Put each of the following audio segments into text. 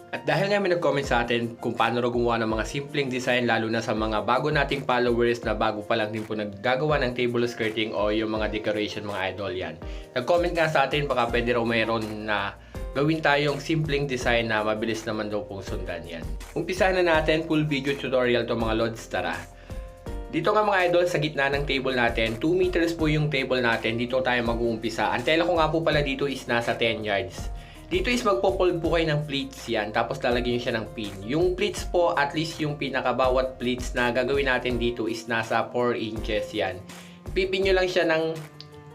At dahil nga may nag-comment sa atin kung paano raw gumawa ng mga simpleng design lalo na sa mga bago nating followers na bago pa lang din po naggagawa ng table skirting o yung mga decoration mga idol yan. Nag-comment nga sa atin baka pwede raw mayroon na gawin tayong simpleng design na mabilis naman daw pong sundan yan. Umpisahan na natin, full video tutorial to mga lods, tara. Dito nga mga idol, sa gitna ng table natin, 2 meters po yung table natin, dito tayo mag-uumpisa. Ang tela ko nga po pala dito is nasa 10 yards. Dito is magpo-fold po kayo ng pleats yan, tapos lalagyan nyo siya ng pin. Yung pleats po, at least yung pinakabawat pleats na gagawin natin dito is nasa 4 inches yan. Pipin nyo lang siya ng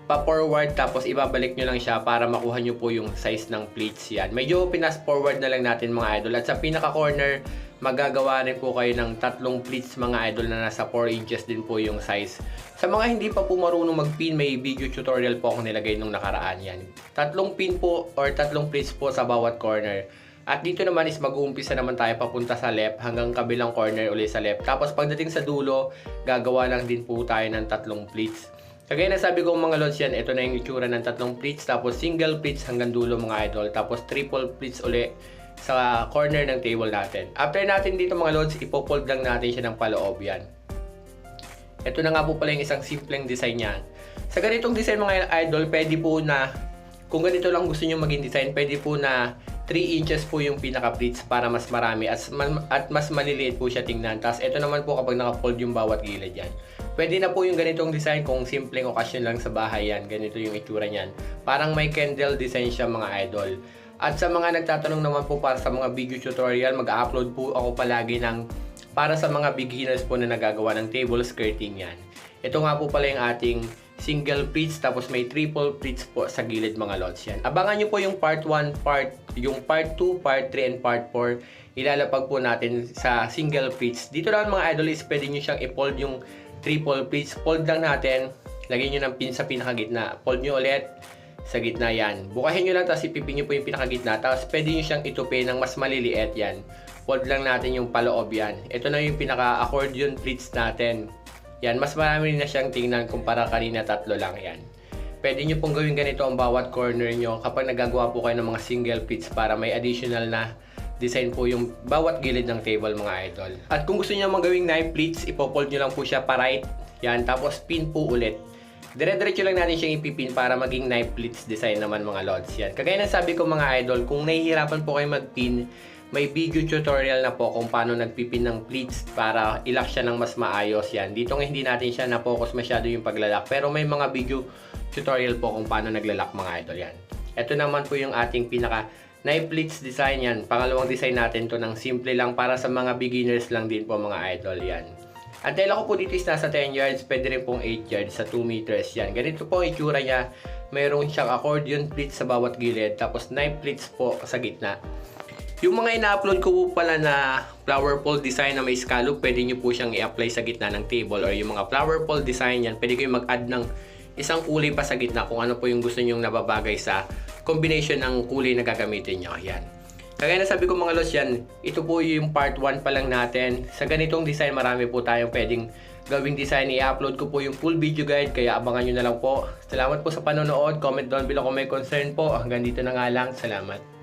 pa-forward, tapos ibabalik nyo lang siya para makuha nyo po yung size ng pleats yan. Medyo pinas-forward na lang natin mga idol. At sa pinaka-corner, magagawa rin po kayo ng 3 pleats mga idol na nasa 4 inches din po yung size. Sa mga hindi pa po marunong mag-pin, may video tutorial po akong nilagay nung nakaraan yan. 3 pin po or 3 pleats po sa bawat corner. At dito naman is mag-uumpisa naman tayo papunta sa left hanggang kabilang corner ulit sa left. Tapos pagdating sa dulo, gagawa lang din po tayo ng 3 pleats. Kagaya na sabi ko mga lods yan, ito na yung itsura ng 3 pleats. Tapos single pleats hanggang dulo mga idol. Tapos triple pleats ulit sa corner ng table natin. After natin dito mga lods, ipofold lang natin siya ng paloob yan. Ito na nga po pala yung isang simpleng design niya. Sa ganitong design mga idol, pwede po na, kung ganito lang gusto nyo maging design, pwede po na 3 inches po yung pinaka-pleats para mas marami at mas maliliit po siya tingnan. Tapos ito naman po kapag naka-fold yung bawat gilid yan. Pwede na po yung ganitong design kung simpleng okasyon lang sa bahay yan. Ganito yung itsura niyan. Parang may candle design siya mga idol. At sa mga nagtatanong naman po para sa mga video tutorial, mag-upload po ako palagi ng para sa mga beginners po na nagagawa ng table skirting yan. Ito nga po pala yung ating single pleats, tapos may triple pleats po sa gilid mga lods yan. Abangan nyo po yung part 1, yung part 2, part 3, and part 4. Ilalapag po natin sa single pleats. Dito lang mga idol is pwede nyo siyang i-fold yung triple pleats. Fold lang natin, lagyan nyo ng pin sa pinakagitna. Fold nyo ulit sa gitna yan. Bukahin nyo lang, tapos ipipin nyo po yung pinakagitna. Tapos pwede nyo siyang itupi ng mas maliliit yan. Fold lang natin yung paloob yan. Ito na yung pinaka-accordion pleats natin. Yan, mas marami na siyang tingnan kumpara kanina 3 lang yan. Pwede nyo pong gawin ganito ang bawat corner nyo kapag nagagawa po kayo ng mga single pleats para may additional na design po yung bawat gilid ng table mga idol. At kung gusto nyo magawing knife pleats, ipofold nyo lang po siya pa right. Yan, tapos pin po ulit. Dire-diretso lang natin siyang ipipin para maging knife pleats design naman mga lods yan. Kagaya ng sabi ko mga idol, kung nahihirapan po kayo magpin, may video tutorial na po kung paano nagpipin ng pleats para ilock siya ng mas maayos yan. Dito nga hindi natin siya na-focus masyado yung paglalak, pero may mga video tutorial po kung paano naglalak mga idol yan. Ito naman po yung ating pinaka knife pleats design yan. Pangalawang design natin to ng simple lang para sa mga beginners lang din po mga idol yan. Ang tela ko po dito is nasa 10 yards, pwede rin pong 8 yards sa 2 meters yan. Ganito po ang itsura niya. Mayroon siyang accordion pleats sa bawat gilid, tapos knife pleats po sa gitna. Yung mga ina-upload ko po pala na flower pole design na may scallop, pwede nyo po siyang i-apply sa gitna ng table, or yung mga flower pole design yan, pwede kayo mag-add ng isang kulay pa sa gitna kung ano po yung gusto nyong nababagay sa combination ng kulay na gagamitin nyo. Yan. Kagaya na sabi ko mga lods yan, ito po yung part 1 pa lang natin. Sa ganitong design, marami po tayong pwedeng gawing design. I-upload ko po yung full video guide, kaya abangan nyo na lang po. Salamat po sa panonood. Comment down below kung may concern po. Hanggang dito na nga lang. Salamat.